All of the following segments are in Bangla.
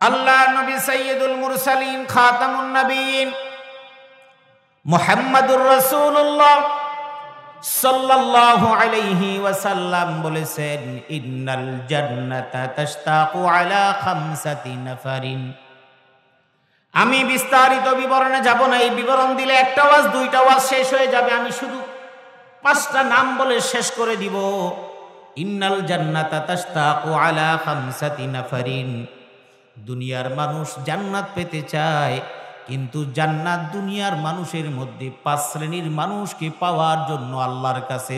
আল্লাহ নবী সাইয়্যিদুল মুরসালিন খাতামুন নবিয়্যিন মুহাম্মাদুর রাসূলুল্লাহ সাল্লাল্লাহু আলাইহি ওয়াসাল্লাম বলেছেন, ইন্নাল জান্নাতা তাশতাকু আলা খামসাতি নাফারিন। আমি বিস্তারিত বিবরণে যাব না, এই বিবরণ দিলে একটা ওয়াজ দুইটা ওয়াজ শেষ হয়ে যাবে। আমি শুধু 5টা নাম বলে শেষ করে দিব। ইন্নাল জান্নাতা তাশতাকু আলা খামসাতি নাফারিন। দুনিয়ার মানুষ জান্নাত পেতে চায়, কিন্তু জান্নাত দুনিয়ার মানুষের মধ্যে 5 শ্রেণীর মানুষকে পাওয়ার জন্য আল্লাহর কাছে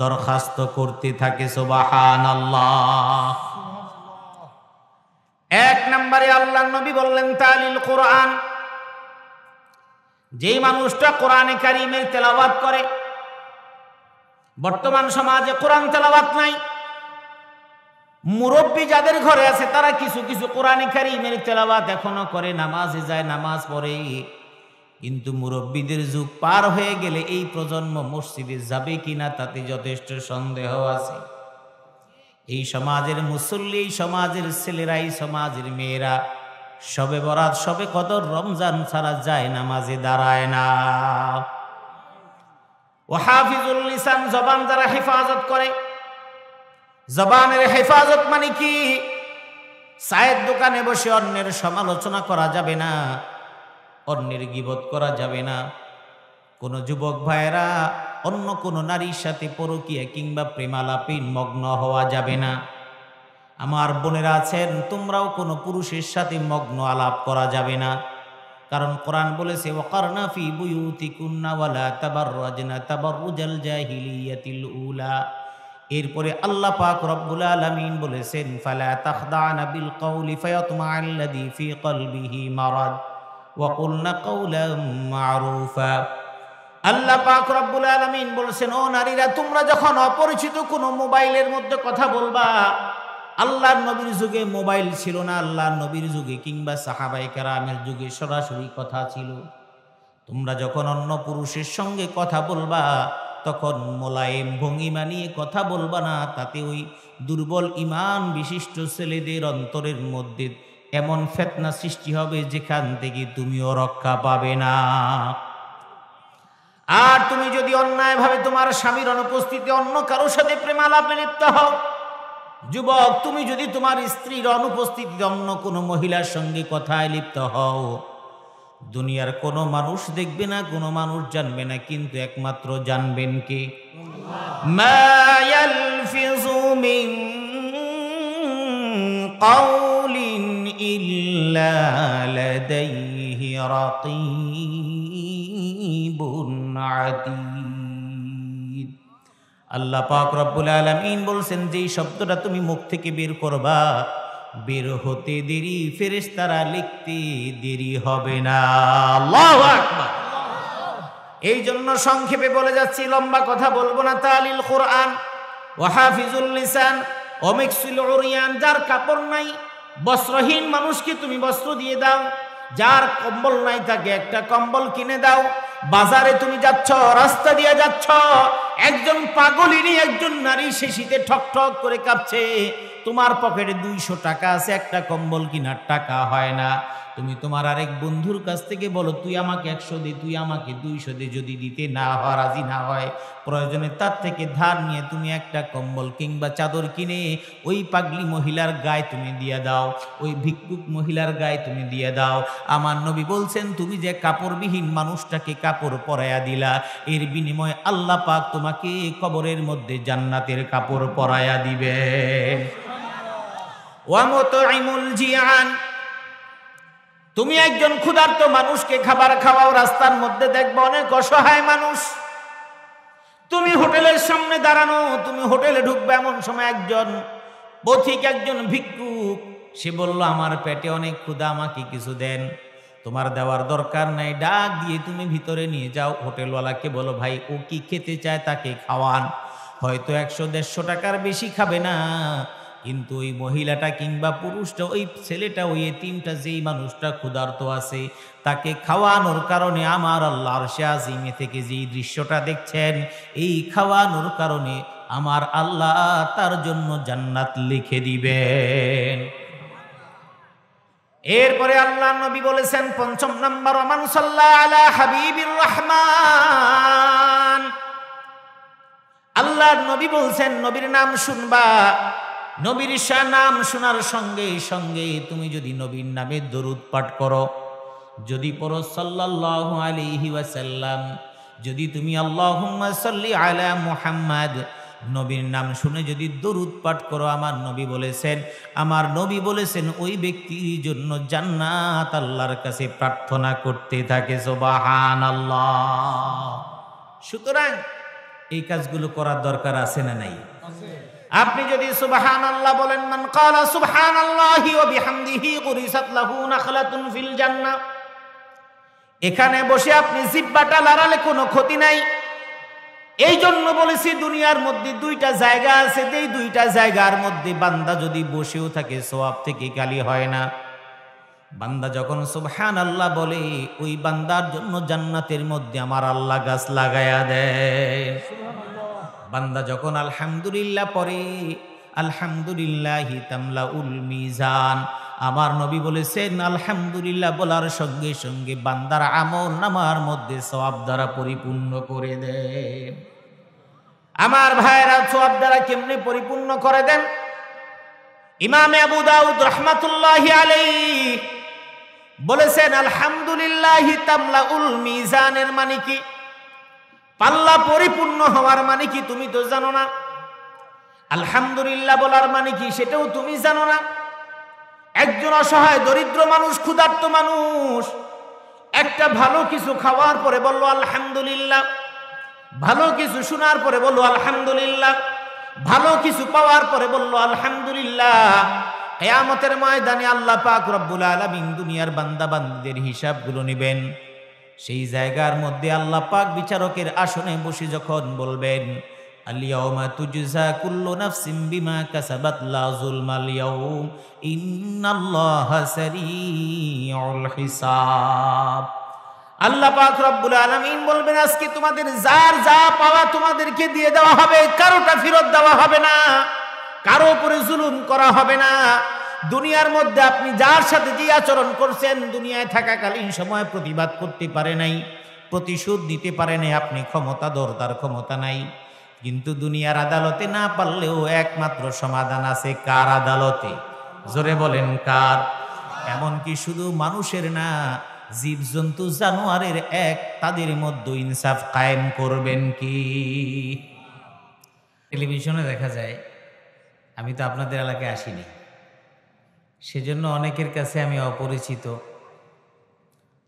দরখাস্ত করতে থাকে। সুবহানাল্লাহ। 1 নম্বরে আল্লাহর নবী বললেন তালিল কোরআন। যেই মানুষটা কোরআনে কারীমের তেলাওয়াত করে, বর্তমান সমাজে কোরআন তেলাওয়াত নাই। মুরব্বী যাদের ঘরে আছে তারা কিছু কিছু কোরআনে কারীমের তেলাওয়াত এখনো করে, নামাজে যায়, নামাজ পড়ে, কিন্তু মুরব্বীদের যুগ পার হয়ে গেলে এই প্রজন্ম মসজিদে যাবে কিনা তাতে যথেষ্ট সন্দেহ আছে। এই সমাজের মুসল্লি, এই সমাজের ছেলেরা, এই সমাজের মেয়েরা শবে বরাত, শবে কদর, রমজান ছাড়া যায় নামাজে দাঁড়ায় না। ওয়াহাফিজুল লিসান, জবান যারা হেফাজত করে। জবানের হেফাজত মানে কি? চায়ের দোকানে বসে অন্যের সমালোচনা করা যাবে না, অন্যের গীবত করা যাবে না। কোন যুবক ভাইয়েরা অন্য কোন নারীর সাথে পরকীয়া কিংবা প্রেমালাপে মগ্ন হওয়া যাবে না। আমার বোনেরা আছেন, তোমরাও কোনো পুরুষের সাথে মগ্ন আলাপ করা যাবে না, কারণ কোরআন বলেছে ওয়াকারনা ফি বুয়ুতিকুন্না ওয়ালা তাবাররাজনা তাবাররুজাল জাহিলিয়াতিল উলা। এরপরে আল্লাহ পাক রব্বুল আলামিন বলেছেন ফালা তাখদানা বিল কওলি ফায়াতমাআল্লাযী ফি কলবিহি মারাদ ওয়া কুলনা কাওলাম মারুফা। আল্লাহ পাক রব্বুল আলামিন বলেছেন, ও নারীরা, তোমরা যখন অপরিচিত কোনো মোবাইলের মধ্যে কথা বলবা, আল্লাহর নবীর যুগে মোবাইল ছিল না, আল্লাহর নবীর যুগে কিংবা সাহাবায়ে কেরামের যুগে সরাসরি কথা ছিল। তোমরা যখন অন্য পুরুষের সঙ্গে কথা বলবা তখন মোলায়েম ভঙ্গিমা নিয়ে কথা বলবা না, তাতে ওই দুর্বল ঈমান বিশিষ্ট ছেলেদের অন্তরের মধ্যে এমন ফিতনা সৃষ্টি হবে যেখান থেকে তুমিও রক্ষা পাবে না। আর তুমি যদি অন্যায়ভাবে তোমার স্বামীর অনুপস্থিতিতে অন্য কারোর সাথে প্রেমালাপে লিপ্ত হও, যুবক, তুমি যদি তোমার স্ত্রীর অনুপস্থিতিতে অন্য কোনো মহিলার সঙ্গে কথায় লিপ্ত হও, দুনিয়ার কোনো মানুষ দেখবে না, কোনো মানুষ জানবে না, কিন্তু একমাত্র জানবেন কে? মা ইয়ালফিযু মিন কাওলিন ইল্লা লাদাইহি রাকীবুন আতীদ। আল্লাহ পাক রব্বুল আলামিন বলছেন, যেই শব্দটা তুমি মুখ থেকে বের করবা, বের হতে দেরি, ফেরেশতারা লিখতে দেরি হবে না। আল্লাহু আকবার। এই জন্য সংক্ষেপে বলে যাচ্ছি, লম্বা কথা বলবো না। তালিল কোরআন ওয়া হাফিজুল লিসান ও মিকসুল উরিয়ান। যার কাপড় নাই, বস্ত্রহীন মানুষকে তুমি বস্ত্র দিয়ে দাও। যার কম্বল নাই তাকে একটা কম্বল কিনে দাও। বাজারে তুমি যাচ্ছ, রাস্তা দিয়ে যাচ্ছ, একজন পাগলিনী একজন নারী সে শীতে ঠক ঠক করে কাঁপছে, তোমার পকেটে 200 টাকা আছে, একটা কম্বল কেনার টাকা হয় না। তুমি তোমার আরেক বন্ধুর কাছ থেকে বলো, তুই আমাকে 100 দে, তুই আমাকে 200 দে। যদি দিতে না হয়, রাজি না হয়, প্রয়োজনে তার থেকে ধার নিয়ে তুমি একটা কম্বল কিংবা চাদর কিনে ওই পাগলি মহিলার গায়ে তুমি দিয়ে দাও, ওই ভিক্ষুক মহিলার গায়ে তুমি দিয়ে দাও। আমার নবী বলছেন, তুমি যে কাপড়বিহীন মানুষটাকে কাপড় পরাইয়া দিলা, এর বিনিময়ে আল্লাহ পাক তোমাকে কবরের মধ্যে জান্নাতের কাপড় পরাইয়া দিবে। ওয়া মুতঈমুল জিআন। তুমি একজন ক্ষুধার্ত মানুষকে খাবার খাওয়াও, রাস্তার মধ্যে দেখবে অনেক অসহায় মানুষ, তুমি হোটেলের সামনে দাঁড়ানো, তুমি হোটেলে ঢুকবে, এমন সময় একজন পথিক, একজন ভিক্ষুক, সে বলল, আমার পেটে অনেক ক্ষুধা, আমাকে কিছু দেন। তোমার দেওয়ার দরকার নাই, ডাক দিয়ে তুমি ভিতরে নিয়ে যাও। হোটেলওয়ালাকে বলো, ভাই ও কি খেতে চায় তাকে খাওয়ান। হয়তো 100-150 টাকার বেশি খাবে না, কিন্তু ওই মহিলাটা কিংবা পুরুষটা, ওই ছেলেটা, ওই এতিমটা, যেই মানুষটা ক্ষুধার্ত আছে, তাকে খাওয়ানোর কারণে আমার আল্লাহ আরশে আজিমে থেকে যেই দৃশ্যটা দেখছেন, এই খাওয়ানোর কারণে আমার আল্লাহ তার জন্য জান্নাত লিখে দিবেন। এরপরে আল্লাহ নবী বলেছেন পঞ্চম নাম্বার, ওমান সাল্লা আলা হাবিবির রহমান। আল্লাহর নবী বলছেন নবীর নাম শুনবা, নবীর নাম শোনার সঙ্গে সঙ্গে তুমি যদি নবীর নামে দরুদ পাঠ করো, যদি পড়ো সাল্লাল্লাহু আলাইহি ওয়াসাল্লাম, যদি তুমি আল্লাহুম্মা সাল্লি আলা মুহাম্মাদ, নবীর নাম শুনে যদি দরুদ পাঠ করো, আমার নবী বলেছেন ওই ব্যক্তির জন্য জান্নাত আল্লাহর কাছে প্রার্থনা করতে থাকে। সুবহানাল্লাহ। সুতরাং এই কাজগুলো করার দরকার আছে না নাই? আপনি যদি সুবহানাল্লাহ বলেন, মান ক্বালা সুবহানাল্লাহি ওয়া বিহামদিহি গুরিসাত লাহু নাখলাতুন ফিল জান্নাহ, এখানে বসে আপনি জিহ্বাটা লড়ালে কোনো ক্ষতি নাই। এই জন্য বলেছি দুনিয়ার মধ্যে দুইটা জায়গা আছে, এই দুইটা জায়গার মধ্যে বান্দা যদি বসেও থাকে সওয়াব থেকে খালি হয় না। বান্দা যখন সুবহানাল্লাহ বলে, ওই বান্দার জন্য জান্নাতের মধ্যে আমার আল্লাহ গাছ লাগায়া দেয়। বান্দা যখন আলহামদুলিল্লাহ পড়ে, আলহামদুলিল্লাহি তামলাউল মিজান, আমার নবী বলেছেন আলহামদুলিল্লাহ বলার সঙ্গে সঙ্গে বান্দার আমল নামার মধ্যে সওয়াব দ্বারা পরিপূর্ণ করে দেন। আমার ভাইরা, সওয়াব দ্বারা কেমনে পরিপূর্ণ করে দেন? ইমাম আবু দাউদ রাহমাতুল্লাহি আলাইহি বলেছেন আলহামদুলিল্লাহি তামলাউল মিজানের মানে কি? পাল্লা পরিপূর্ণ হওয়ার মানে কি তুমি তো জানো না। আলহামদুলিল্লাহ বলার মানে কি সেটাও তুমি জানো না। একজন অসহায় দরিদ্র মানুষ, ক্ষুধার্ত মানুষ, একটা ভালো কিছু খাওয়ার পরে বলল আলহামদুলিল্লাহ, ভালো কিছু শোনার পরে বলল আলহামদুলিল্লাহ, ভালো কিছু পাওয়ার পরে বলল আলহামদুলিল্লাহ। কিয়ামতের ময়দানে আল্লাহ পাক রব্বুল আলামিন দুনিয়ার বান্দা বান্দীদের হিসাবগুলো নেবেন। সেই জায়গার মধ্যে আল্লাহ পাক বিচারকের আসনে বসে যখন বলবেন, আল-ইয়াওমা তুজজা কুল্লু নাফসিন বিমা কাসাবাত লা যুলমাল ইয়াওম ইন্নাল্লাহা সারিউল হিসাব। আল্লাহ পাক রব্বুল আলামিন বলবেন, আজকে তোমাদের যার যা পাওয়া তোমাদেরকে দিয়ে দেওয়া হবে, কারোটা ফেরত দেওয়া হবে না, কারো উপরে জুলুম করা হবে না। দুনিয়ার মধ্যে আপনি যার সাথে যে আচরণ করছেন, দুনিয়ায় থাকাকালীন সময় প্রতিবাদ করতে পারে নাই, প্রতিশোধ দিতে পারে নাই, আপনি ক্ষমতাধর, তার ক্ষমতা নাই। কিন্তু দুনিয়ার আদালতে না পারলেও একমাত্র সমাধান আছে। কার আদালতে? জোরে বলেন কার? এমনকি শুধু মানুষের না, জীবজন্তু জানোয়ারের তাদের মধ্যে ইনসাফ কায়েম করবেন কি? টেলিভিশনে দেখা যায়, আমি তো আপনাদের এলাকায় আসিনি, সেজন্য অনেকের কাছে আমি অপরিচিত।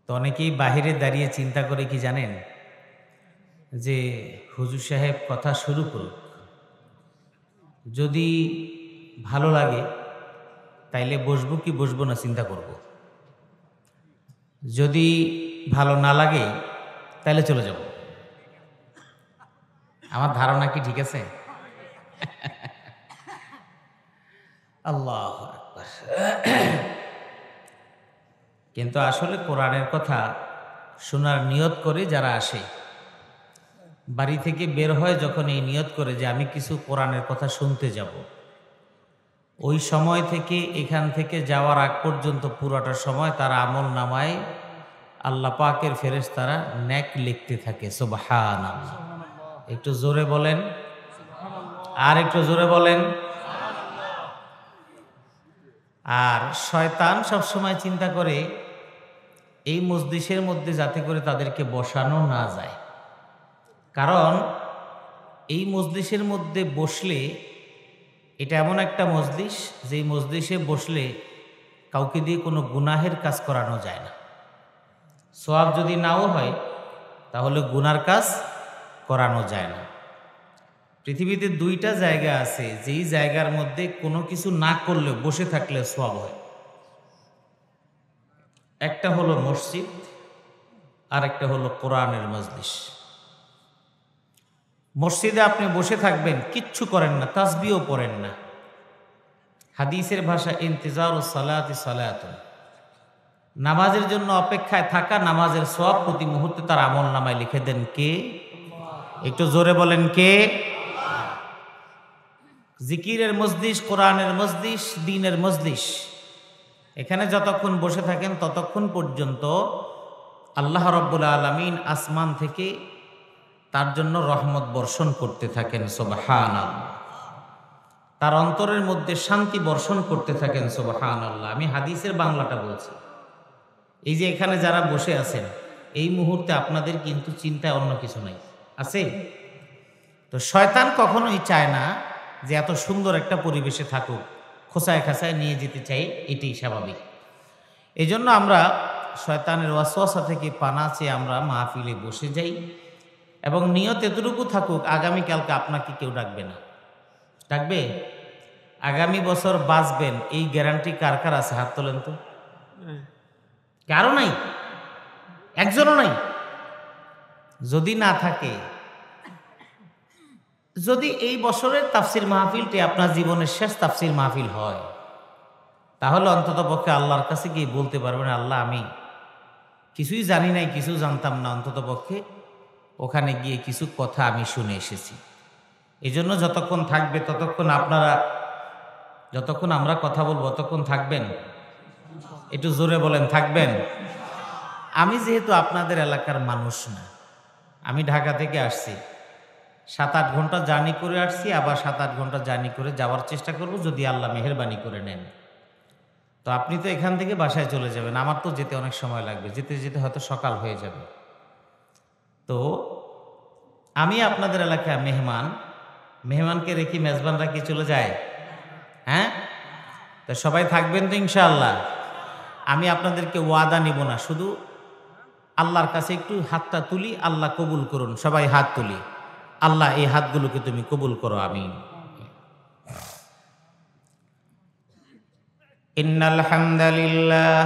তো অনেকেই বাহিরে দাঁড়িয়ে চিন্তা করে কি জানেন, যে হুজুর সাহেব কথা শুরু করুক, যদি ভালো লাগে তাইলে বসবো কি বসবো না চিন্তা করব, যদি ভালো না লাগে তাইলে চলে যাব। আমার ধারণা কি ঠিক আছে? আল্লাহু আকবার। কিন্তু আসলে কোরআনের কথা শোনার নিয়ত করে যারা আসে, বাড়ি থেকে বের হয় যখন এই নিয়ত করে যে আমি কিছু কোরআনের কথা শুনতে যাব, ওই সময় থেকে এখান থেকে যাওয়ার আগ পর্যন্ত পুরোটা সময় তার আমল নামায় আল্লাহ পাকের ফেরেশতারা নেক লিখতে থাকে। সুবহানাল্লাহ। একটু জোরে বলেন, আর একটু জোরে বলেন। আর শয়তান সবসময় চিন্তা করে এই মজলিসের মধ্যে যাতে করে তাদেরকে বসানো না যায়, কারণ এই মজলিসের মধ্যে বসলে, এটা এমন একটা মজলিস যে মজলিসে বসলে কাউকে দিয়ে কোনো গুনাহের কাজ করানো যায় না। সওয়াব যদি নাও হয় তাহলে গুনার কাজ করানো যায় না। পৃথিবীতে দুইটা জায়গা আছে যেই জায়গার মধ্যে কোনো কিছু না করলে বসে থাকলে সওয়াব হয়। একটা হলো মসজিদ, আর একটা হলো কোরআনের মজলিস। মসজিদে আপনি বসে থাকবেন, কিচ্ছু করেন না, তাসবিহও পড়েন না। হাদিসের ভাষা ইন্তিজারুস সালাতি সালাতুন, নামাজের জন্য অপেক্ষায় থাকা, নামাজের সওয়াব প্রতি মুহূর্তে তার আমল নামায় লিখে দেন কে? একটু জোরে বলেন কে? জিকিরের মজলিস, কোরআনের মজলিস, দ্বীনের মজলিস, এখানে যতক্ষণ বসে থাকেন ততক্ষণ পর্যন্ত আল্লাহ রাব্বুল আলামিন আসমান থেকে তার জন্য রহমত বর্ষণ করতে থাকেন, সুবহানাল্লাহ। তার অন্তরের মধ্যে শান্তি বর্ষণ করতে থাকেন, সুবহানাল্লাহ। আমি হাদিসের বাংলাটা বলছি। এই যে এখানে যারা বসে আছেন, এই মুহূর্তে আপনাদের কিন্তু চিন্তায় অন্য কিছু নাই, আছে? তো শয়তান কখনোই চায় না যে এত সুন্দর একটা পরিবেশে থাকুক, খোঁচায় খাঁচায় নিয়ে যেতে চাই, এটাই স্বাভাবিক। এই জন্য আমরা শয়তানের ওয়াসওয়াসা থেকে পানা চেয়ে আমরা মাহফিলে বসে যাই এবং নিয়ত এতটুকু থাকুক, আগামীকালকে আপনাকে কেউ ডাকবে না। ডাকবে? আগামী বছর বাঁচবেন এই গ্যারান্টি কার কার আছে? হাত তোলেন তো। কারো নাই, একজনও নাই। যদি না থাকে, যদি এই বছরের তাফসির মাহফিলটি আপনার জীবনের শেষ তাফসির মাহফিল হয়, তাহলে অন্তত পক্ষে আল্লাহর কাছে গিয়ে বলতে পারবেন, আল্লাহ আমি কিছুই জানি নাই, কিছু জানতাম না, অন্তত পক্ষে ওখানে গিয়ে কিছু কথা আমি শুনে এসেছি। এই জন্য যতক্ষণ থাকবে ততক্ষণ আপনারা, যতক্ষণ আমরা কথা বলবো ততক্ষণ থাকবেন। একটু জোরে বলেন, থাকবেন? আমি যেহেতু আপনাদের এলাকার মানুষ না, আমি ঢাকা থেকে আসছি, 7-8 ঘন্টা জার্নি করে আসছি, আবার 7-8 ঘন্টা জার্নি করে যাওয়ার চেষ্টা করব যদি আল্লাহ মেহেরবানি করে নেন। তো আপনি তো এখান থেকে বাসায় চলে যাবেন, আমার তো যেতে অনেক সময় লাগবে, যেতে যেতে হয়তো সকাল হয়ে যাবে। তো আমি আপনাদের এলাকায় মেহমান, মেহমানকে রেখে মেজবানরা কি চলে যায়? হ্যাঁ, তো সবাই থাকবেন তো ইনশাআল্লাহ। আমি আপনাদেরকে ওয়াদা নিব না, শুধু আল্লাহর কাছে একটু হাতটা তুলি, আল্লাহ কবুল করুন। সবাই হাত তুলি, আল্লাহ এই হাতগুলোকে তুমি কবুল করো, আমিন। ইন্নাল হামদালিল্লাহ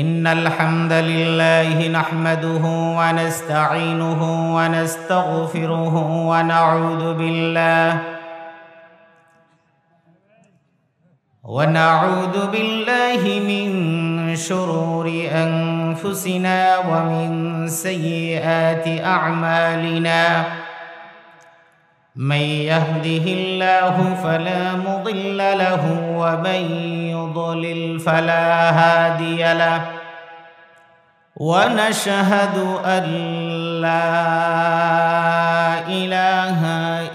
ইন্নাল হামদালিল্লাহি নাহমাদুহু ওয়া নাস্তাঈনুহু ওয়া নাস্তাগফিরুহু ওয়া নাউযু বিল্লাহি মিন শুরুরি আনফুসিনা ওয়া মিন সাইয়্যাতি আ'মালিনা। من يهده الله فلا مضل له ومن يضلل فلا هادي له ونشهد أن لا إله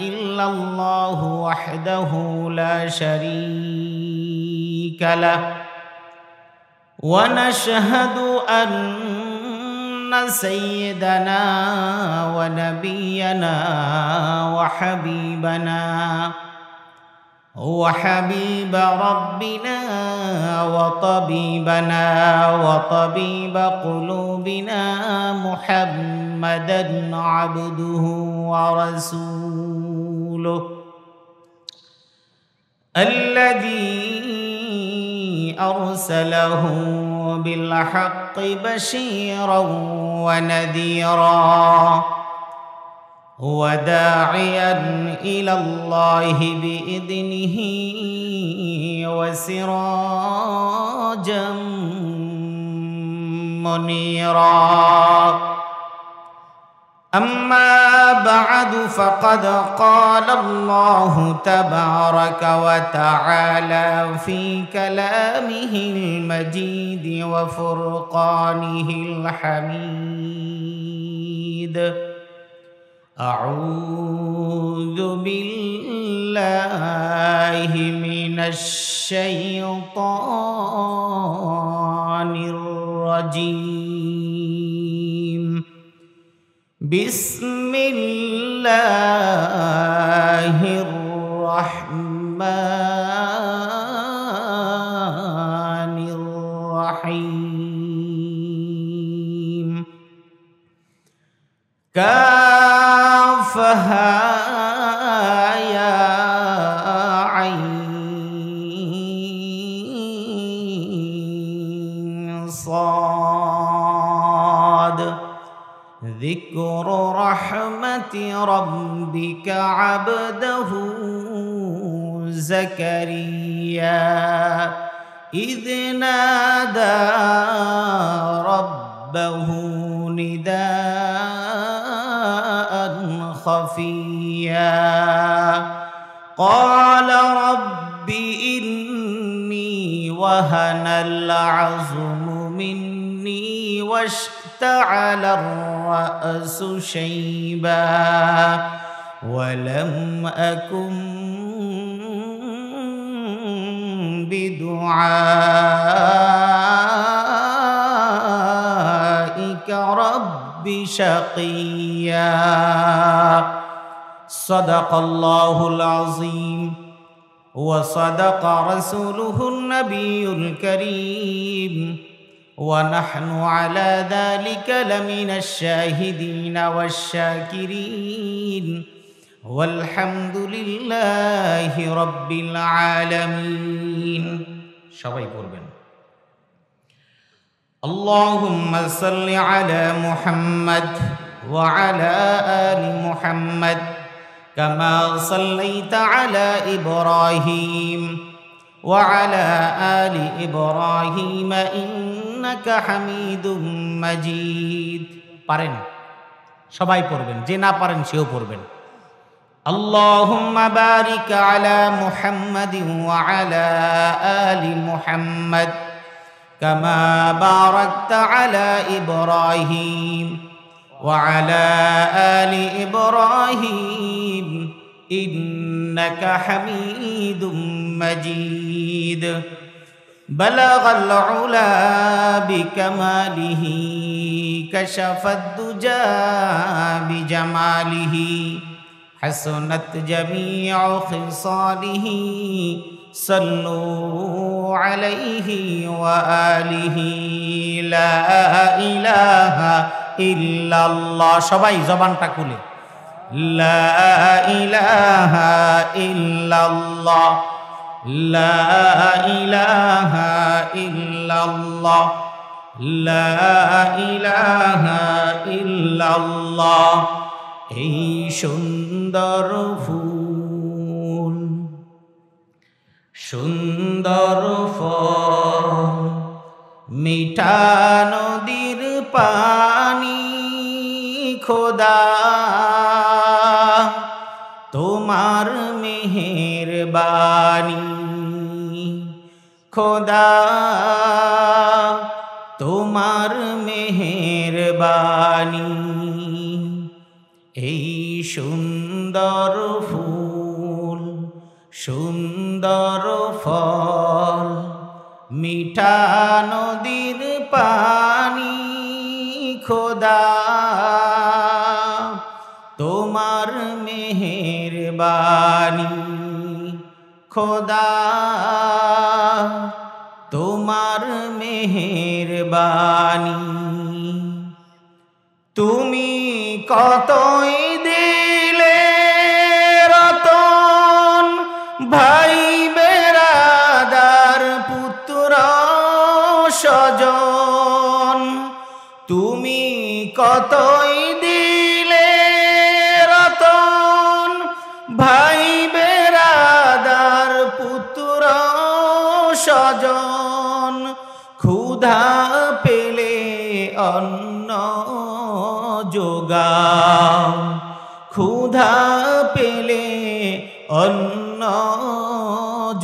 إلا الله وحده لا شريك له ونشهد أن سيدنا ونبينا وحبيب ربنا وطبيبنا وطبيب قلوبنا محمدا عبده ورسوله الذي أرسله بالحق بشيرا ونذيرا وداعيا إلى الله بإذنه وسراجا منيرا. أما بعد فقد قال الله تبارك وتعالى في كلامه المجيد وفرقانه الحميد. أعوذ بالله من الشيطان الرجيم. بسم الله الرحمن الرحيم. كافها يا عين صاد. ذكر رحمة ربك عبده زكريا إذ نادى ربه نداء خفيا قال رب وهن العظم مني واشتعل الرأس شيبا ولم أكن بدعائك رب شقيا صدق الله العظيم وصدق رسوله النبي الكريم ونحن على ذلك لمن الشاهدين والشاكرين والحمد لله رب العالمين সবাই পড়বেন اللهم صل على محمد وعلى آل محمد كما صليت على إبراهيم وعلى آل إبراهيم إنك حميد مجيد পারেন সবাই পড়বেন যে না পারেন সেও পড়বেন اللهم بارك على محمد وعلى آل محمد كما باركت على إبراهيم وعلى آل إبراهيم إنك حميد مجيد بلغ العلا بكماله كشف الدجى بجماله حسنت جميع خصاله صلوا عليه وآله لا إله إلا الله সবাই জবানটা খুলে لا إله إلا الله لا إله إلا الله لا إله إلا الله এই সুন্দর ফুল সুন্দর ফল মিঠা নদীর পানি খোদা তোমার মেহেরবানি খোদা তোমার মেহেরবানি এই সুন্দর ফুল সুন্দর ফল মিঠা নদীর পানি খোদা তোমার মেহেরবানি খোদা তোমার মেহেরবানি তুমি কতই দিলে রতন ভাই বেরাদার পুত্র স্বজন তুমি কতই দিলে রতন ভাই বেরাদার পুত্র স্বজন ক্ষুধা পেলে অন্ন যোগাও ক্ষুধা পেলে অন্ন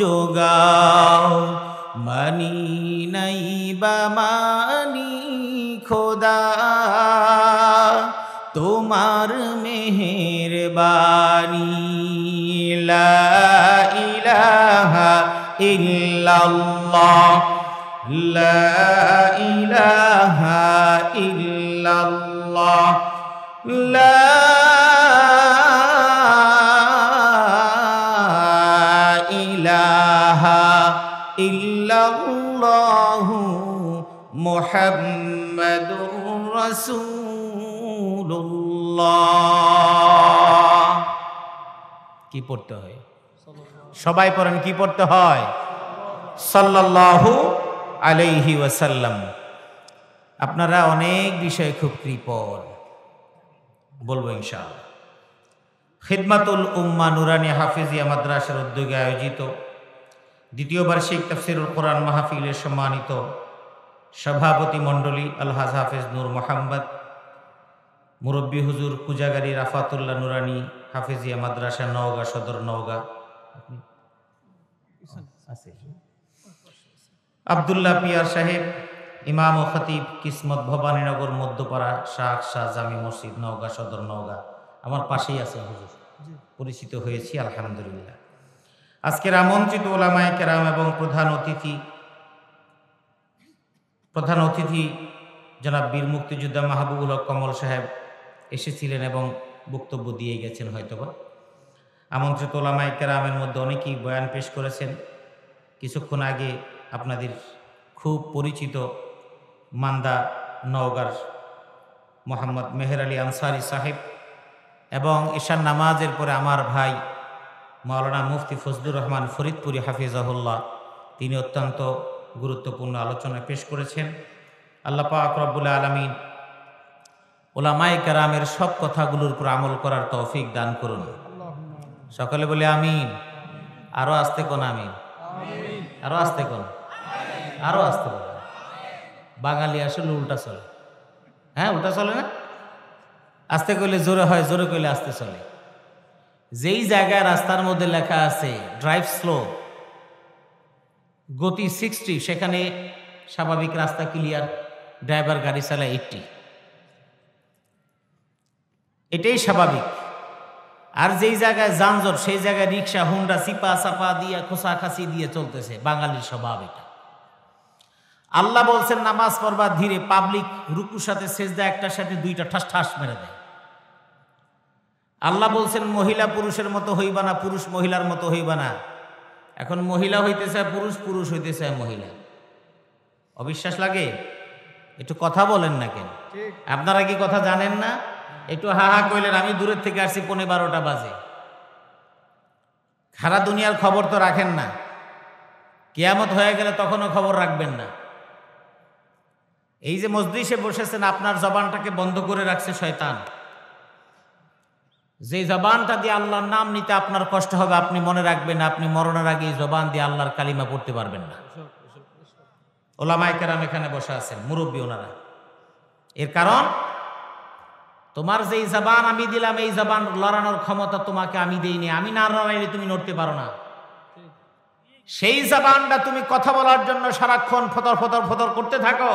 যোগাও মানি নাই বা মানি খোদা তোমার মেহেরবানি লা ইলাহা ইল্লাল্লাহ লা ইলাহা ইল্লাল্লাহ লা ইলাহা ইল্লাল্লাহু মুহাম্মাদুর রাসূলুল্লাহ কি পড়তে হয় সবাই পড়েন কি পড়তে হয় সাল্লাল্লাহু আলাইহি ওয়াসাল্লাম আপনারা অনেক বিষয়ে খুব কৃপণ বলবো ইনশাআল্লাহ খিদমাতুল উম্মাহ নুরানী হাফিজিয়া মাদ্রাসার উদ্যোগে আয়োজিত দ্বিতীয় বার্ষিক তাফসীরুল কোরআন মাহফিলের সম্মানিত সভাপতি মণ্ডলী আলহাজ হাফেজ নূর মোহাম্মদ মুরব্বী হুজুর কুজাগারী রাফাতুল্লাহ নুরানী হাফিজিয়া মাদ্রাসা নওগাঁ সদর নওগাঁ আব্দুল্লাহ পিয়ার সাহেব, ইমাম ও খতিব, কিসমত ভবানীনগর মধ্যপাড়া, শাহ জামি মসজিদ, নওগাঁ সদর, নওগাঁ। আমার পাশেই আছে হুজুর, পরিচিত হয়েছি আলহামদুলিল্লাহ। আজকের আমন্ত্রিত ওলামায়ে কেরাম এবং প্রধান অতিথি জনাব বীর মুক্তিযোদ্ধা মাহবুবুল হক কমল সাহেব এসেছিলেন এবং বক্তব্য দিয়ে গেছেন হয়তোবা। আমন্ত্রিত ওলামায়ে কেরামের মধ্যে অনেকেই বয়ান পেশ করেছেন। কিছুক্ষণ আগে আপনাদের খুব পরিচিত মান্দা নওগাঁর মোহাম্মদ মেহের আলী আনসারি সাহেব এবং ঈশান নামাজের পরে আমার ভাই মাওলানা মুফতি ফজলুর রহমান ফরিদপুরি হাফিজাহুল্লাহ, তিনি অত্যন্ত গুরুত্বপূর্ণ আলোচনা পেশ করেছেন। আল্লাহ পাক রব্বুল আলামিন ওলামায়ে কেরামের সব কথাগুলোর উপর আমল করার তৌফিক দান করুন। সকলে বলে আমিন। আরো আস্তে কোন আমিন, আরো আস্তে কোন, আরো আস্তে কোন। বাঙালি আসলে উল্টা চলে। হ্যাঁ, উল্টা চলে না? আস্তে কইলে জোরে হয়, জোরে কইলে আস্তে চলে। যেই জায়গায় রাস্তার মধ্যে লেখা আছে ড্রাইভ স্লো, গতি 60, সেখানে স্বাভাবিক রাস্তা ক্লিয়ার, ড্রাইভার গাড়ি চালায় 80। এটাই স্বাভাবিক। আর যেই জায়গায় যানজট, সেই জায়গায় রিক্সা, হুন্ডা চিপা চাপা দিয়ে খোসাখাসি দিয়ে চলতেছে। বাঙালির স্বভাব এটা। আল্লাহ বলছেন নামাজ পড়বা ধীরে, পাবলিক রুকুর সাথে সেজদা একটার সাথে দুইটা ঠাস ঠাস মেরে দেয়। আল্লাহ বলছেন মহিলা পুরুষের মতো হইবা না, পুরুষ মহিলার মতো হইবা না। এখন মহিলা হইতে চায় পুরুষ, পুরুষ হইতে চায় মহিলা। অবিশ্বাস লাগে? একটু কথা বলেন না কেন? আপনারা কি কথা জানেন না? একটু হা হা কইলেন। আমি দূরের থেকে আসছি, 11:15 বাজে। সারা দুনিয়ার খবর তো রাখেন না, কিয়ামত হয়ে গেলে তখনও খবর রাখবেন না। এই যে মজলিসে বসেছেন, আপনার জবানটাকে বন্ধ করে রাখছে শয়তান। যে জবানটা দিয়ে আল্লাহর নাম নিতে আপনার কষ্ট হবে, আপনি মনে রাখবেন, আপনি মরণের আগে এই জবান দিয়ে আল্লাহর কালিমা পড়তে পারবেন না। ওলামায়ে কেরাম এখানে বসে আছেন, মুরব্বী ওনারা। এর কারণ, তোমার যেই জবান আমি দিলাম, এই জবান লড়ানোর ক্ষমতা তোমাকে আমি দেইনি। আমি না লড়াইলে তুমি নড়তে পারো না। সেই জবানটা তুমি কথা বলার জন্য সারাক্ষণ ফতর ফতর ফতর করতে থাকো,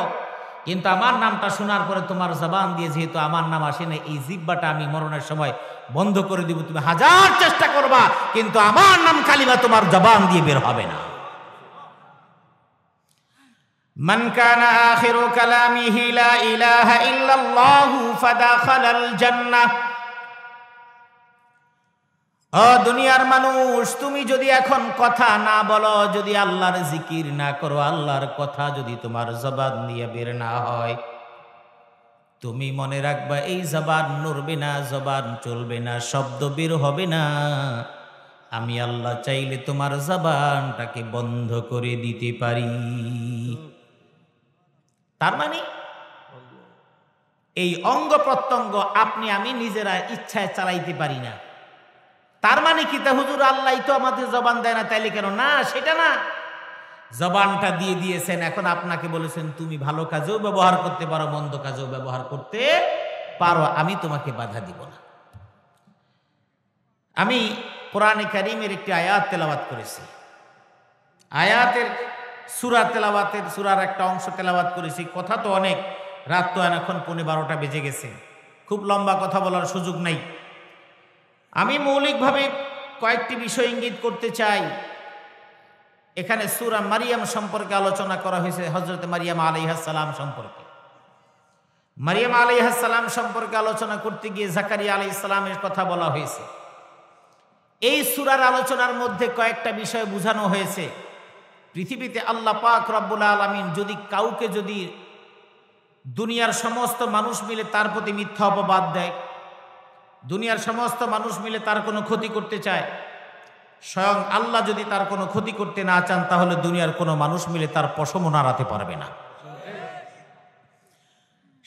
কিন্তু আমার নামটা শোনার পরে তোমার জবান দিয়ে যেহেতু আমার নাম আসে না, এই জিহ্বাটা আমি মরণের সময় বন্ধ করে দিব। তুমি হাজার চেষ্টা করবা, কিন্তু আমার নাম কালিমা তোমার জবান দিয়ে বের হবে না। মান কানা আখিরু কালামিহি লা ইলাহা ইল্লাল্লাহু ফাদাখালাল জান্নাহ। ও দুনিয়ার মানুষ, তুমি যদি এখন কথা না বলো, যদি আল্লাহর জিকির না করো, আল্লাহর কথা যদি তোমার জবান দিয়ে বের না হয়, তুমি মনে রাখবা এই জবান নড়বে না, জবান চলবে না, শব্দ বের হবে না। আমি আল্লাহ চাইলে তোমার জবানটাকে বন্ধ করে দিতে পারি। তার মানে এই অঙ্গ প্রত্যঙ্গ আপনি আমি নিজেরা ইচ্ছায় চালাইতে পারি না। তার মানে কি তা হুজুর আল্লাহ তো আমাদের জবান দেয় না, তাইলে কেন? না, সেটা না। জবানটা দিয়ে দিয়েছেন, এখন আপনাকে বলেছেন তুমি ভালো কাজেও ব্যবহার করতে পারো, মন্দ কাজেও ব্যবহার করতে পারো, আমি তোমাকে বাধা দিব না। আমি কোরআনে কারীমের একটি আয়াত তেলাওয়াত করেছি। আয়াতের সূরার একটা অংশ তেলাওয়াত করেছি। কথা তো অনেক, রাত তো এখন 11:15 বেজে গেছে, খুব লম্বা কথা বলার সুযোগ নাই। আমি মৌলিকভাবে কয়েকটি বিষয় ইঙ্গিত করতে চাই। এখানে সূরা মারিয়াম সম্পর্কে আলোচনা করা হয়েছে, হযরত মারিয়াম আলাইহিস সালাম সম্পর্কে। মারিয়াম আলাইহিস সালাম সম্পর্কে আলোচনা করতে গিয়ে জাকারিয়া আলাইহিস সালামের কথা বলা হয়েছে। এই সূরার আলোচনার মধ্যে কয়েকটা বিষয় বোঝানো হয়েছে। পৃথিবীতে আল্লাহ পাক রব্বুল আলামিন যদি কাউকে, যদি দুনিয়ার সমস্ত মানুষ মিলে তার প্রতি মিথ্যা অপবাদ দেয়, দুনিয়ার সমস্ত মানুষ মিলে তার কোনো ক্ষতি করতে চায়, স্বয়ং আল্লাহ যদি তার কোনো ক্ষতি করতে না চান, তাহলে দুনিয়ার কোনো মানুষ মিলে তার পশমও নাড়াতে পারবে না।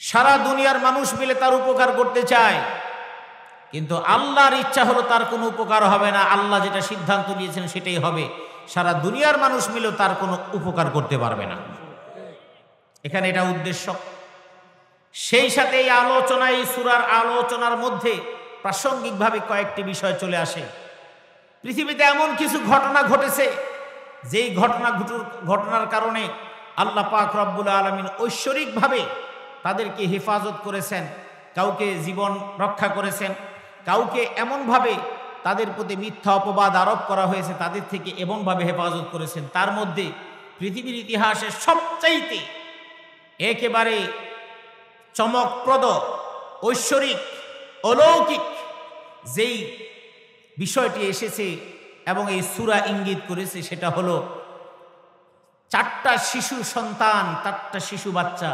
সারা দুনিয়ার মানুষ মিলে তার উপকার করতে চায়, কিন্তু আল্লাহর ইচ্ছা হলো তার কোনো উপকার হবে না। আল্লাহ যেটা সিদ্ধান্ত নিয়েছেন সেটাই হবে। সারা দুনিয়ার মানুষ মিলেও তার কোনো উপকার করতে পারবে না। এখানে এটা উদ্দেশ্য। সেই সাথে এই আলোচনা, এই সূরার আলোচনার মধ্যে প্রাসঙ্গিকভাবে কয়েকটি বিষয় চলে আসে। পৃথিবীতে এমন কিছু ঘটনা ঘটেছে, যেই ঘটনার কারণে আল্লাহ পাক রব্বুল আলামিন ঐশ্বরিকভাবে তাদেরকে হেফাজত করেছেন, কাউকে জীবন রক্ষা করেছেন, কাউকে এমনভাবে তাদের প্রতি মিথ্যা অপবাদ আরোপ করা হয়েছে তাদের থেকে এমনভাবে হেফাজত করেছেন। তার মধ্যে পৃথিবীর ইতিহাসে সবচাইতে একেবারে চমকপ্রদ, ঐশ্বরিক, অলৌকিক যেই বিষয়টি এসেছে এবং এই সূরা ইঙ্গিত করেছে সেটা হলো 4টা শিশু সন্তান, 4টা শিশু বাচ্চা।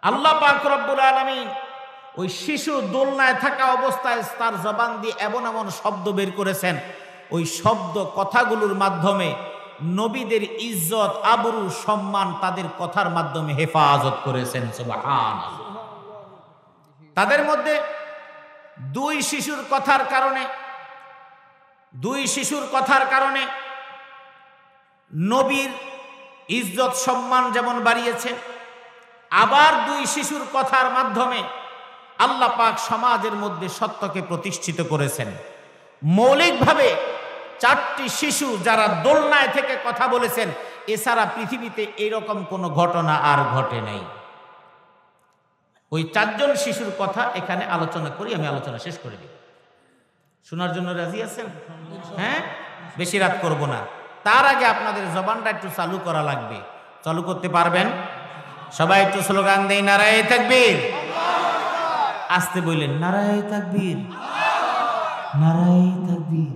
আল্লাহ পাক রব্বুল আলামিন ওই শিশু দোলনায় থাকা অবস্থায় তার জবান দিয়ে এমন এমন শব্দ বের করেছেন, ওই শব্দ কথাগুলোর মাধ্যমে নবীদের ইজ্জত, আবরু, সম্মান তাদের কথার মাধ্যমে হেফাজত করেছেন। সুবহানাল্লাহ। তাদের মধ্যে দুই শিশুর কথার কারণে নবীর ইজ্জত সম্মান যেমন বাড়িয়েছে, আবার দুই শিশুর কথার মাধ্যমে আল্লাহ পাক সমাজের মধ্যে সত্যকে প্রতিষ্ঠিত করেছেন। মৌলিকভাবে 4টি শিশু যারা দোলনায় থেকে কথা বলেছেন, এছাড়া পৃথিবীতে এরকম কোনো ঘটনা আর ঘটে নাই। ওই 4 জন শিশুর কথা এখানে আলোচনা করি, আমি আলোচনা শেষ করে দিই। শোনার জন্য রাজি আছেন? হ্যাঁ, বেশি রাত করব না। তার আগে আপনাদের জবানটা একটু চালু করা লাগবে। চালু করতে পারবেন? সবাই একটু স্লোগান দেই, নারায়ে তাকবীর। আসতে বললেন, নারায়ে তাকবীর, নারায়ে তাকবীর।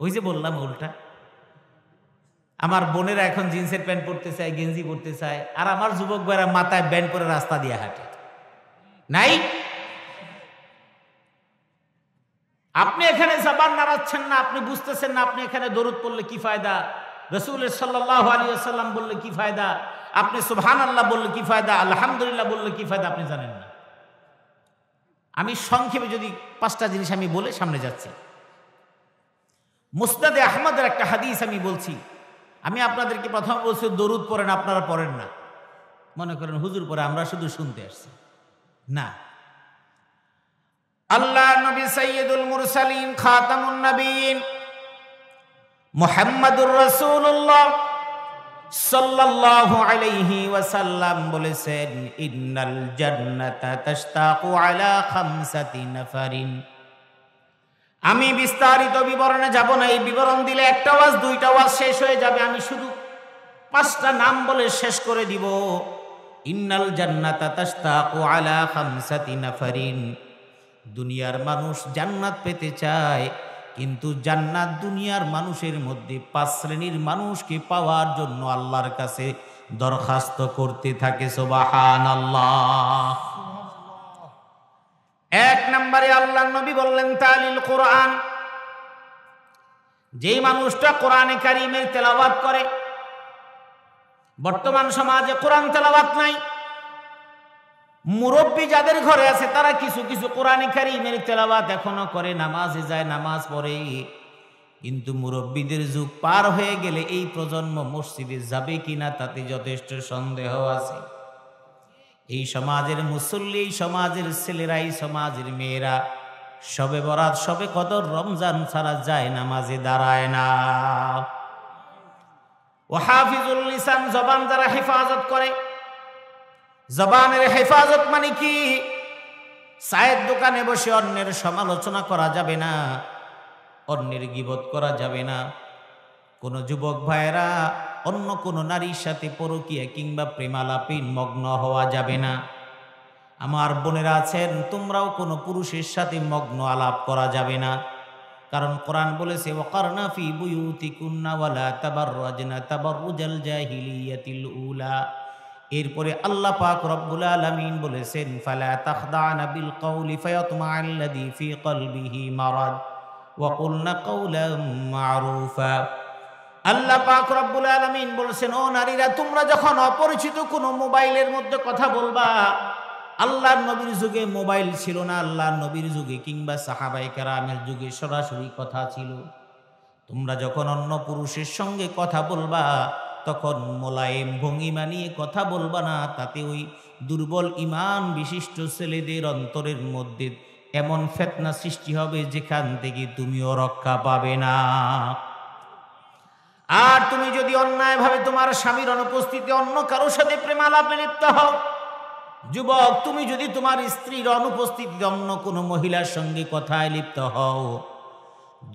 ওই যে বললাম উল্টা। আমার বোনেরা এখন জিন্সের প্যান্ট পরতে চায়, গেঞ্জি পরতে চায়, আর আমার যুবক ভাইরা মাথায় ব্যান্ড পরে রাস্তা দিয়ে হাঁটে। নাই, আপনি এখানে জবান নাড়াচ্ছেন না, আপনি বুঝতেছেন না আপনি এখানে দরুদ পড়লে কি ফায়দা, রাসূল সাল্লাল্লাহু আলাইহি ওয়াসাল্লাম বললে কি ফায়দা, আপনি সুবহানাল্লাহ বললে কি ফায়দা, আলহামদুলিল্লাহ বললে কি ফায়দা, আপনি জানেন না। আমি সংক্ষেপে যদি 5টা জিনিস আমি বলে সামনে যাচ্ছি। মুসনাদে আহমদের একটা হাদিস আমি বলছি। আমি আপনাদেরকে প্রথম বলছি দরুদ পড়েন, আপনারা পড়েন না। মনে করেন হুজুর পড়ে, আমরা শুধু শুনতে আসছি। না, আল্লাহ নবী সাইয়্যিদুল মুরসালিন খাতামুন নবিয়্যিন মুহাম্মাদুর রাসূলুল্লাহ সাল্লাল্লাহু আলাইহি ওয়াসাল্লাম বলেছেন, ইন্নাল জান্নাতা তাশতাকু আলা খামসাতি নাফারিন। আমি বিস্তারিত বিবরণে যাব না, এই বিবরণ দিলে একটা ওয়াজ 2টা ওয়াজ শেষ হয়ে যাবে। আমি শুধু 5টা নাম বলে শেষ করে দিব। ইন্নাল জান্নাতা তাশতাকু আলা খামসাতি নাফারিন। দুনিয়ার মানুষ জান্নাত পেতে চায়, কিন্তু জান্নাত দুনিয়ার মানুষের মধ্যে 5 শ্রেণীর মানুষকে পাওয়ার জন্য আল্লাহর কাছে দরখাস্ত করতে থাকে। সুবহানাল্লাহ। 1 নম্বরে আল্লাহর নবী বললেন তালিল কোরআন। যেই মানুষটা কোরআনে কারীমের তেলাওয়াত করে, বর্তমান সমাজে কোরআন তেলাওয়াত নাই। মুরব্বী যাদের ঘরে আছে তারা কিছু কিছু কোরআনে কারীমের তেলাওয়াত এখনো করে, নামাজে যায়, নামাজ পড়ে, কিন্তু মুরব্বীদের যুগ পার হয়ে গেলে এই প্রজন্ম মসজিদে যাবে কিনা তাতে যথেষ্ট সন্দেহ আছে। এই সমাজের মুসল্লি, এই সমাজের ছেলেরা, এই সমাজের মেয়েরা শবে বরাত, শবে কদর, রমজান ছাড়া যায় নামাজে দাঁড়ায় না। ওয়াহাফিজুল লিসান, জবান যারা হেফাজত করে। জবানের হেফাজত মানে কি? চায়ের দোকানে বসে অন্যের সমালোচনা করা যাবে না, অন্যের গীবত করা যাবে না। কোন যুবক ভাইয়েরা অন্য কোন নারীর সাথে পরকীয়া কিংবা প্রেমালাপে মগ্ন হওয়া যাবে না। আমার বোনেরা আছেন, তোমরাও কোনো পুরুষের সাথে মগ্ন আলাপ করা যাবে না, কারণ কোরআন বলেছে ওয়াকারনা ফি বুয়ুতিকুন্না ওয়ালা তাবাররাজনা তাবাররুজাল জাহিলিয়াতিল উলা। এরপরে আল্লাহ পাক রব্বুল আলামিন বলেছেন ফালা তাখদানা বিল কওলি ফায়াতমাআল্লাযী ফি কলবিহি মারাদ ওয়া কুলনা কাওলাম মারুফা। আল্লাহ পাক রব্বুল আলামিন বলেছেন, ও নারীরা, তোমরা যখন অপরিচিত কোনো মোবাইলের মধ্যে কথা বলবা, আল্লাহর নবীর যুগে মোবাইল ছিল না, আল্লাহর নবীর যুগে কিংবা সাহাবায়ে কেরামের যুগে সরাসরি কথা ছিল। তোমরা যখন অন্য পুরুষের সঙ্গে কথা বলবা তখন মোলায়েম ভঙ্গিমা নিয়ে কথা বলবা না, তাতে ওই দুর্বল ঈমান বিশিষ্ট ছেলেদের অন্তরের মধ্যে এমন ফিতনা সৃষ্টি হবে যেখান থেকে তুমিও রক্ষা পাবে না। আর তুমি যদি অন্যায়ভাবে তোমার স্বামীর অনুপস্থিতিতে অন্য কারোর সাথে প্রেমালাপে লিপ্ত হও, যুবক তুমি যদি তোমার স্ত্রীর অনুপস্থিতিতে অন্য কোনো মহিলার সঙ্গে কথায় লিপ্ত হও,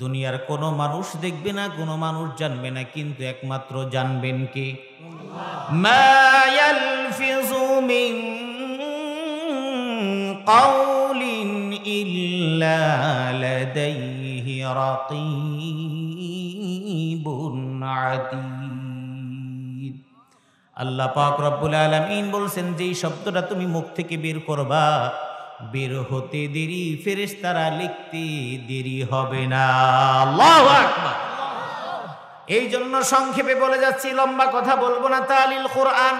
দুনিয়ার কোনো মানুষ দেখবে না, কোনো মানুষ জানবে না, কিন্তু একমাত্র জানবেন কে? মা ইয়ালফিযু মিন কাউলিন ইল্লা লাদাইহি রাকীবুন আতীদ। আল্লাহ পাক রব্বুল আলামিন বলছেন, যেই শব্দটা তুমি মুখ থেকে বের করবা, বের হতে দেরি, ফেরেশতারা লিখতে দেরি হবে না। আল্লাহু আকবার। এই জন্য সংক্ষেপে বলে যাচ্ছি, লম্বা কথা বলবো না। তালিল কোরআন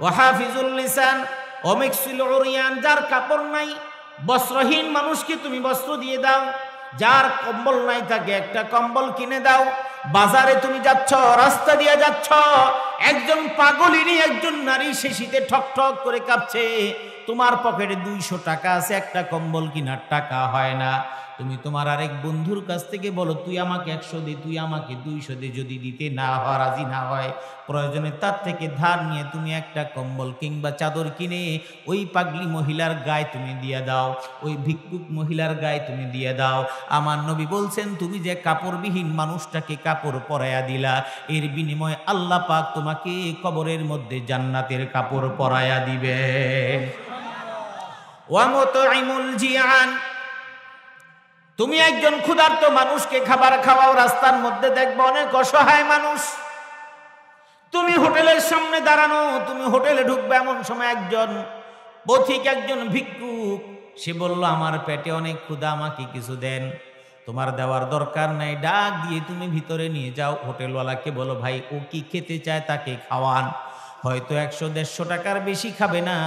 ওয়া হাফিজুল লিসান ওয়া মিকসুল উরিয়ান। যার কাপড় নাই, বস্ত্রহীন মানুষকে তুমি বস্ত্র দিয়ে দাও, যার কম্বল নাই তাকে একটা কম্বল কিনে দাও। বাজারে তুমি যাচ্ছ, রাস্তা দিয়ে যাচ্ছ, একজন পাগলিনী একজন নারী সে শীতে ঠক ঠক করে কাঁপছে, তোমার পকেটে 200 টাকা আছে, একটা কম্বল কেনার টাকা হয় না। তুমি তোমার আরেক বন্ধুর কাছ থেকে বলো, তুই আমাকে 100 দে, তুই আমাকে 200 দে। যদি দিতে না হয়, রাজি না হয়, প্রয়োজনে তার থেকে ধার নিয়ে তুমি একটা কম্বল কিংবা চাদর কিনে ওই পাগলি মহিলার গায়ে তুমি দিয়ে দাও, ওই ভিক্ষুক মহিলার গায়ে তুমি দিয়ে দাও। আমার নবী বলছেন, তুমি যে কাপড়বিহীন মানুষটাকে কাপড় পরাইয়া দিলা, এর বিনিময়ে আল্লাহ পাক তোমাকে কবরের মধ্যে জান্নাতের কাপড় পরাইয়া দিবে। ওয়া মুতঈমুল জিআন। তুমি একজন ক্ষুধার্ত মানুষকে খাবার খাওয়াও, রাস্তার মধ্যে দেখবে অনেক অসহায় মানুষ, তুমি হোটেলের সামনে দাঁড়ানো, তুমি হোটেলে ঢুকবে, এমন সময় একজন পথিক, একজন ভিক্ষুক, সে বলল, আমার পেটে অনেক ক্ষুধা, আমাকে কিছু দেন। তোমার দেওয়ার দরকার নাই, ডাক দিয়ে তুমি ভিতরে নিয়ে যাও। হোটেলওয়ালাকে বলো, ভাই ও কি খেতে চায় তাকে খাওয়ান। হয়তো 100-150 টাকার বেশি খাবে না,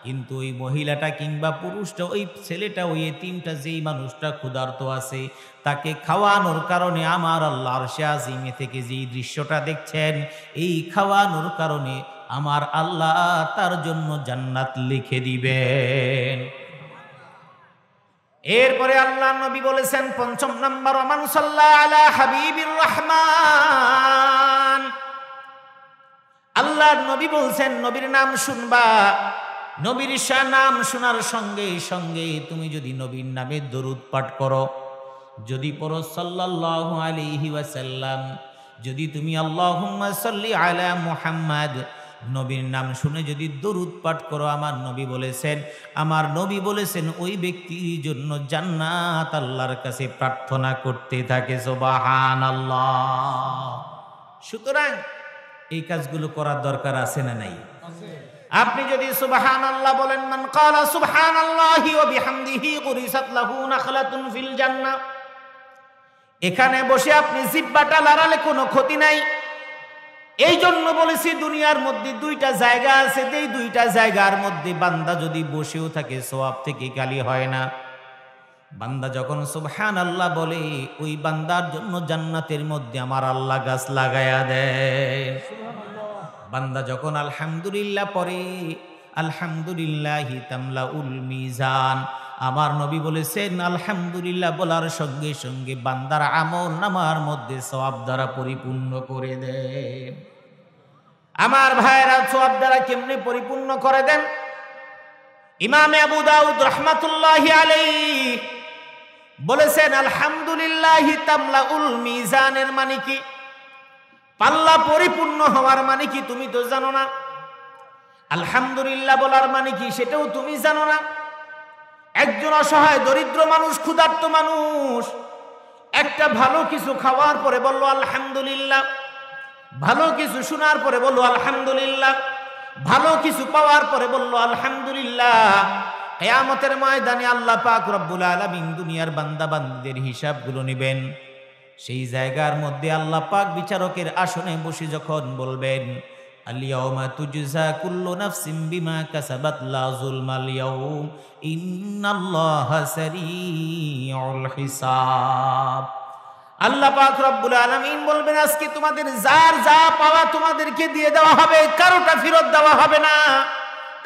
কিন্তু ওই মহিলাটা কিংবা পুরুষটা, ওই ছেলেটা, ওই এতিমটা, যেই মানুষটা ক্ষুধার্ত আছে, তাকে খাওয়ানোর কারণে আমার আল্লাহ আরশে আজিমে থেকে যেই দৃশ্যটা দেখছেন, এই খাওয়ানোর কারণে আমার আল্লাহ তার জন্য জান্নাত লিখে দিবেন। এরপরে আল্লাহ নবী বলেছেন ৫ম নাম্বার, ওমান সাল্লা আলা হাবিবির রহমান। আল্লাহর নবী বলছেন, নবীর নাম শুনবা, নবীর নাম শোনার সঙ্গে সঙ্গে তুমি যদি নবীর নামে দরুদ পাঠ করো, যদি পড়ো সাল্লাল্লাহু আলাইহি ওয়াসাল্লাম, যদি তুমি আল্লাহুম্মা সাল্লি আলা মুহাম্মাদ, নবীর নাম শুনে যদি দরুদ পাঠ করো, আমার নবী বলেছেন ওই ব্যক্তির জন্য জান্নাত আল্লাহর কাছে প্রার্থনা করতে থাকে। সুবহানাল্লাহ। সুতরাং এই কাজগুলো করার দরকার আছে না নাই? আপনি যদি সুবহানাল্লাহ বলেন, মান ক্বালা সুবহানাল্লাহি ওয়া বিহামদিহি গুরিসাত লাহু নাখলাতুন ফিল জান্নাহ, এখানে বসে আপনি জিহ্বাটা লড়ালে কোনো ক্ষতি নাই। এই জন্য বলেছি, দুনিয়ার মধ্যে 2টা জায়গা আছে, এই 2টা জায়গার মধ্যে বান্দা যদি বসেও থাকে, সওয়াব থেকে খালি হয় না। বান্দা যখন সুবহানাল্লাহ বলে, ওই বান্দার জন্য জান্নাতের মধ্যে আমার আল্লাহ গাছ লাগায়া দেয়। বান্দা যখন আলহামদুলিল্লাহ পড়ে, আলহামদুলিল্লাহি তামলাউল মিজান, আমার নবী বলেছেন আলহামদুলিল্লাহ বলার সঙ্গে সঙ্গে বান্দার আমল নামার মধ্যে সওয়াব দ্বারা পরিপূর্ণ করে দেন। আমার ভাইরা, সওয়াব দ্বারা কেমনে পরিপূর্ণ করে দেন? ইমাম আবু দাউদ রাহমাতুল্লাহি আলাইহি বলেছেন, আলহামদুলিল্লাহি তামলাউল মিজানের মানে কি? পাল্লা পরিপূর্ণ হওয়ার মানে কি তুমি তো জানো না। আলহামদুলিল্লাহ বলার মানে কি সেটাও তুমি জানো না। একজন অসহায় দরিদ্র মানুষ, ক্ষুধার্ত মানুষ, একটা ভালো কিছু খাওয়ার পরে বলল আলহামদুলিল্লাহ, ভালো কিছু শোনার পরে বলল আলহামদুলিল্লাহ, ভালো কিছু পাওয়ার পরে বলল আলহামদুলিল্লাহ। কিয়ামতের ময়দানে আল্লাহ পাক রব্বুল আলামিন দুনিয়ার বান্দা বান্দীদের হিসাবগুলো নেবেন। সেই জায়গার মধ্যে আল্লাহ পাক বিচারকের আসনে বসে যখন বলবেন, আল-ইয়াওমা তুজজা কুল্লু নাফসিন বিমা কাসাবাত লা যুলমাল ইয়াওম ইন্নাল্লাহা সারিউল হিসাব। আল্লাহ পাক রব্বুল আলামিন বলবেন, আজকে তোমাদের যার যা পাওয়া তোমাদেরকে দিয়ে দেওয়া হবে, কারোটা ফেরত দেওয়া হবে না,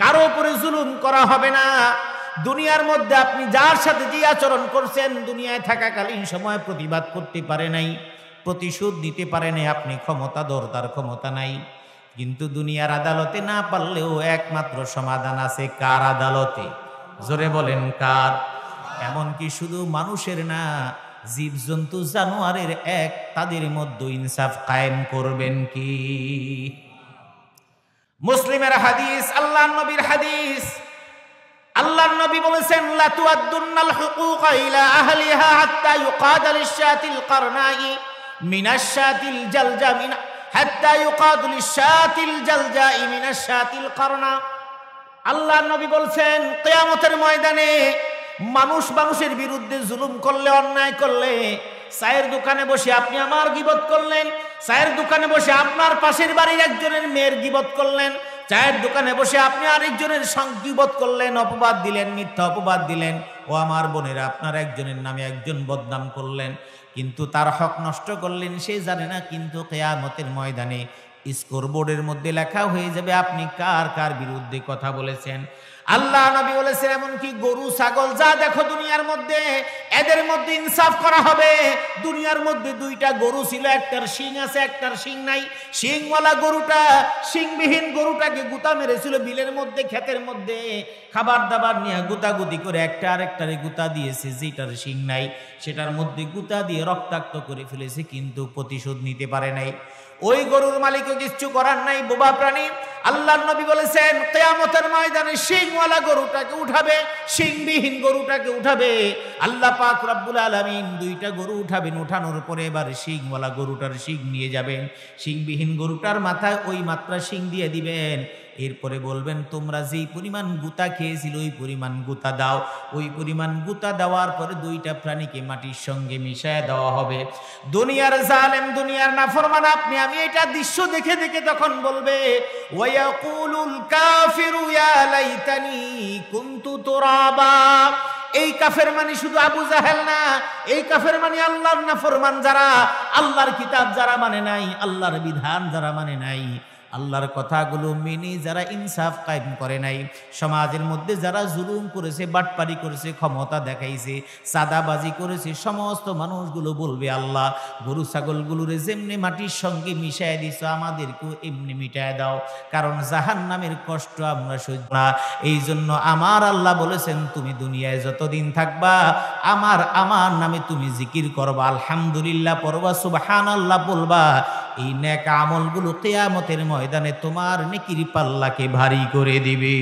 কারো উপরে জুলুম করা হবে না। দুনিয়ার মধ্যে আপনি যার সাথে যে আচরণ করছেন, দুনিয়ায় থাকাকালীন সময় প্রতিবাদ করতে পারে নাই, প্রতিশোধ নিতে পারেন, আপনি ক্ষমতাধর, তার ক্ষমতা নাই। কিন্তু দুনিয়ার আদালতে না পারলেও একমাত্র সমাধান আছে। কার আদালতে? জোরে বলেন কার? এমনকি শুধু মানুষের না, জীবজন্তু জানোয়ারের এক, তাদের মধ্যে ইনসাফ কায়েম করবেন কি? মুসলিমের হাদিস, আল্লাহর নবীর হাদিস। আল্লাহর নবী বলেছেন, লা তুআদ্দুন্নাল হুকুকা ইলা আহলিহা হাত্তা ইউকাদা লিশাতিল কারনাই মিনাশ শাতিল জালজা হাত্তা ইউকাদু লিশাতিল জালজাই মিনাশ শাতিল কারনা। আল্লাহর নবী বলছেন, কিয়ামতের ময়দানে মানুষ মানুষের বিরুদ্ধে জুলুম করলে, অন্যায় করলে, চায়ের দোকানে বসে আপনি আমার গীবত করলেন, চায়ের দোকানে বসে আপনার পাশের বাড়ির একজনের মেয়ের গীবত করলেন, চায়ের দোকানে বসে আপনি আরেকজনের গীবত করলেন, অপবাদ দিলেন, মিথ্যা অপবাদ দিলেন। ও আমার বোনেরা, আপনার একজনের নামে একজন বদনাম করলেন, কিন্তু তার হক নষ্ট করলেন, সে জানে না। কিন্তু কিয়ামতের ময়দানে স্কোরবোর্ডের মধ্যে লেখা হয়ে যাবে আপনি কার কার বিরুদ্ধে কথা বলেছেন। আল্লাহ নবী বলেছেন, এমনকি গরু ছাগল যা দেখো দুনিয়ার মধ্যে, এদের মধ্যে ইনসাফ করা হবে। দুনিয়ার মধ্যে দুইটা গরু ছিল, একটার শিং আছে, একটার শিং নাই। শিংওয়ালা গরুটা শিংবিহীন গরুটাকে গুতা মেরেছিল বিলের মধ্যে, ক্ষেতের মধ্যে খাবার দাবার নিয়ে গুতাগুতি করে একটা আরেকটারে গুতা দিয়েছে। যেটার শিং নাই সেটার মধ্যে গুতা দিয়ে রক্তাক্ত করে ফেলেছে, কিন্তু প্রতিশোধ নিতে পারে নাই। ওই গরুর মালিকও কিচ্ছু করার নাই, বোবা প্রাণী। আল্লাহর নবী বলেছেন, কিয়ামতের ময়দানে শিংওয়ালা গরুটাকে উঠাবে, শিংবিহীন গরুটাকে উঠাবে। আল্লাহ পাক রব্বুল আলামিন দুইটা গরু উঠাবেন, উঠানোর পরে এবার শিংওয়ালা গরুটার শিং নিয়ে যাবেন, শিংবিহীন গরুটার মাথায় ওই মাত্রা শিং দিয়ে দিবেন। এরপরে বলবেন, তোমরা যেই পরিমাণ গুতা খেয়েছিল ওই পরিমাণ গুতা দাও। ওই পরিমাণ গুতা দেওয়ার পরে দুইটা প্রাণীকে মাটির সঙ্গে মিশায় দেওয়া হবে। দুনিয়ার জালেম, দুনিয়ার নাফরমান আপনি আমি এটা দৃশ্য দেখে দেখে তখন বলবে, ওয়ায়াকুলুল কাফিরু ইয়া লাইতানি কুনতু তুরাবা। এই কাফের মানে শুধু আবু জাহেল না, এই কাফের মানে আল্লাহর নাফরমান যারা, আল্লাহর কিতাব যারা মানে নাই, আল্লাহর বিধান যারা মানে নাই, আল্লাহর কথাগুলো মেনে যারা ইনসাফ কায়েম করে নাই, সমাজের মধ্যে যারা জুলুম করেছে, বাটপারি করেছে, ক্ষমতা দেখাইছে, চাঁদাবাজি করেছে, সমস্ত মানুষগুলো বলবে, আল্লাহ গরু ছাগলগুলোরে যেমনি মাটির সঙ্গে মিশায় দিছ, আমাদেরকেও এমনি মিটায় দাও, কারণ জাহান্নামের কষ্ট আমরা সহ্য না। এই জন্য আমার আল্লাহ বলেছেন, তুমি দুনিয়ায় যতদিন থাকবা আমার নামে তুমি জিকির করবা, আলহামদুলিল্লাহ পড়বা, সুবহানাল্লাহ বলবা। এই নেক আমলগুলো কিয়ামতের ময়দানে তোমার নেকির পাল্লাকে ভারী করে দিবে।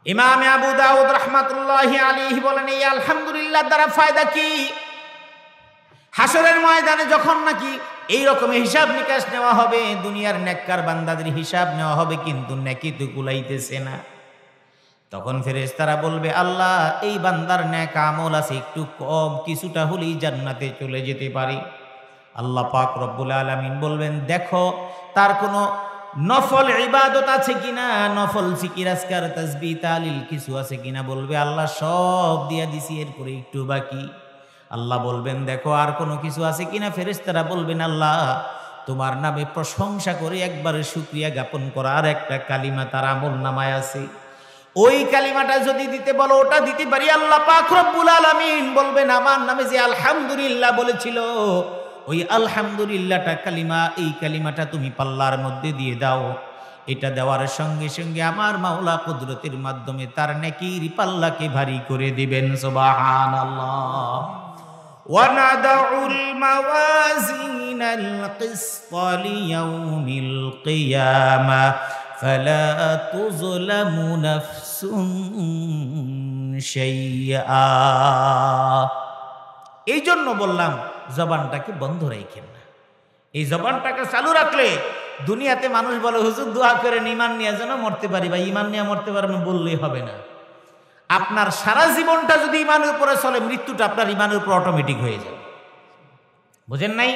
ইমাম আবু দাউদ রাহমাতুল্লাহি আলাইহি বলেন, এই আলহামদুলিল্লাহ দ্বারা ফায়দা কি? হাসরের ময়দানে যখন নাকি এই রকম হিসাব নিকাশ নেওয়া হবে, দুনিয়ার নেককার বান্দাদের হিসাব নেওয়া হবে, কিন্তু নেকি তো কুলাইতেছে না, তখন ফেরেশতারা বলবে, আল্লাহ এই বান্দার নেক আমল আছে একটু কম, কিছুটা হলেই জান্নাতে চলে যেতে পারে। আল্লাহ পাক রব্বুল আলামিন বলবেন, দেখো তার কোনো নফল ইবাদত আছে কিনা, নফল জিকির আজকার তাসবিহ তাহলিল কিছু আছে কিনা। বলবে, আল্লাহ সব দিয়া দিছি, এরপরে একটু বাকি। আল্লাহ বলবেন, দেখো আর কোনো কিছু আছে কিনা। ফেরেশতারা বলবেন, আল্লাহ তোমার নামে প্রশংসা করে একবারে শুকরিয়া জ্ঞাপন করার একটা কালিমা তার আমল নামায় আছে, ওই কালিমাটা যদি দিতে বলো ওটা দিতে পারি। আল্লাহ পাক রব্বুল আলামিন বলবেন, আমার নামে যে আলহামদুলিল্লাহ বলেছিল ওই আলহামদুলিল্লাহটা কালিমা, এই কালিমাটা তুমি পাল্লার মধ্যে দিয়ে দাও। এটা দেওয়ার সঙ্গে সঙ্গে আমার মাওলা কুদরতের মাধ্যমে তার নেকির পাল্লাকে ভারী করে দিবেন। সুবহানাল্লাহ। ওয়ানাদাউল মাওয়াজিনাল কিসতা লিয়াউমিল কিয়ামা ফালা তুযলামু নাফসুন শাইআ। এই জন্য বললাম জবানটাকে বন্ধ রাখেন না। এই জবানটাকে চালু রাখলে দুনিয়াতে মানুষ বলে, হুজুর দোয়া করেন ঈমান নিয়ে যেন মরতে পারি। বা ঈমান নিয়ে মরতে পারবেন বললেই হবে না, আপনার সারা জীবনটা যদি ঈমানের উপরে চলে, মৃত্যুটা আপনার ঈমানের উপর অটোমেটিক হয়ে যাবে। বুঝেন নাই?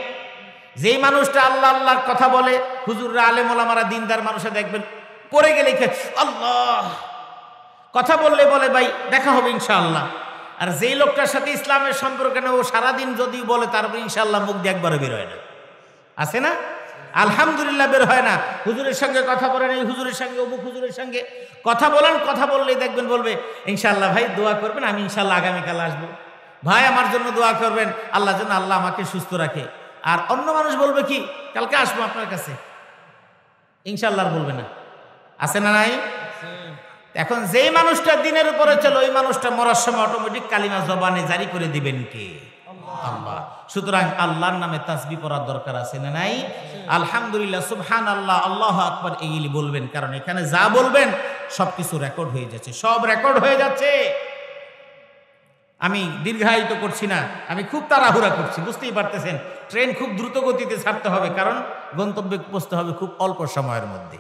যেই মানুষটা আল্লাহ আল্লাহর কথা বলে, হুজুররা আলেম ওলামারা দিনদার মানুষে দেখবেন পড়ে গেলে আল্লাহ কথা বললে বলে ভাই দেখা হবে ইনশাআল্লাহ। আর যেই লোকটার সাথে ইসলামের সম্পর্ক নেই, ও সারাদিন যদি বলে তারপর ইনশাআল্লাহ মুখ দিয়ে একবারও বের হয় না। আছে না? আলহামদুলিল্লাহ বের হয় না। হুজুরের সঙ্গে কথা বলেন, এই হুজুরের সঙ্গে অমুক হুজুরের সঙ্গে কথা বলেন, কথা বললেই দেখবেন বলবে ইনশাআল্লাহ ভাই দোয়া করবেন, আমি ইনশাআল্লাহ আগামীকাল আসবো। ভাই আমার জন্য দোয়া করবেন, আল্লাহ যেন আল্লাহ আমাকে সুস্থ রাখে। আর অন্য মানুষ বলবে কি, কালকে আসবো আপনার কাছে, ইনশাআল্লাহ বলবে না, আছে না নাই? এখন যেই মানুষটা দিনের উপরে চলে ওই মানুষটা মরার সময় অটোমেটিক কালিমা জবানে জারি করে দিবেন কে? আল্লাহ। সুতরাং আল্লাহর নামে তাসবিহ পড়ার দরকার আছে না নাই? আলহামদুলিল্লাহ, সুবহানাল্লাহ, আল্লাহু আকবার এইগুলি বলবেন, কারণ এখানে যা বলবেন সবকিছু রেকর্ড হয়ে যাচ্ছে, সব রেকর্ড হয়ে যাচ্ছে। আমি দীর্ঘায়িত করছি না, আমি খুব তাড়াহুড়া করছি, বুঝতেই পারতেছেন। ট্রেন খুব দ্রুত গতিতে ছাড়তে হবে, কারণ গন্তব্যে পৌঁছতে হবে খুব অল্প সময়ের মধ্যে।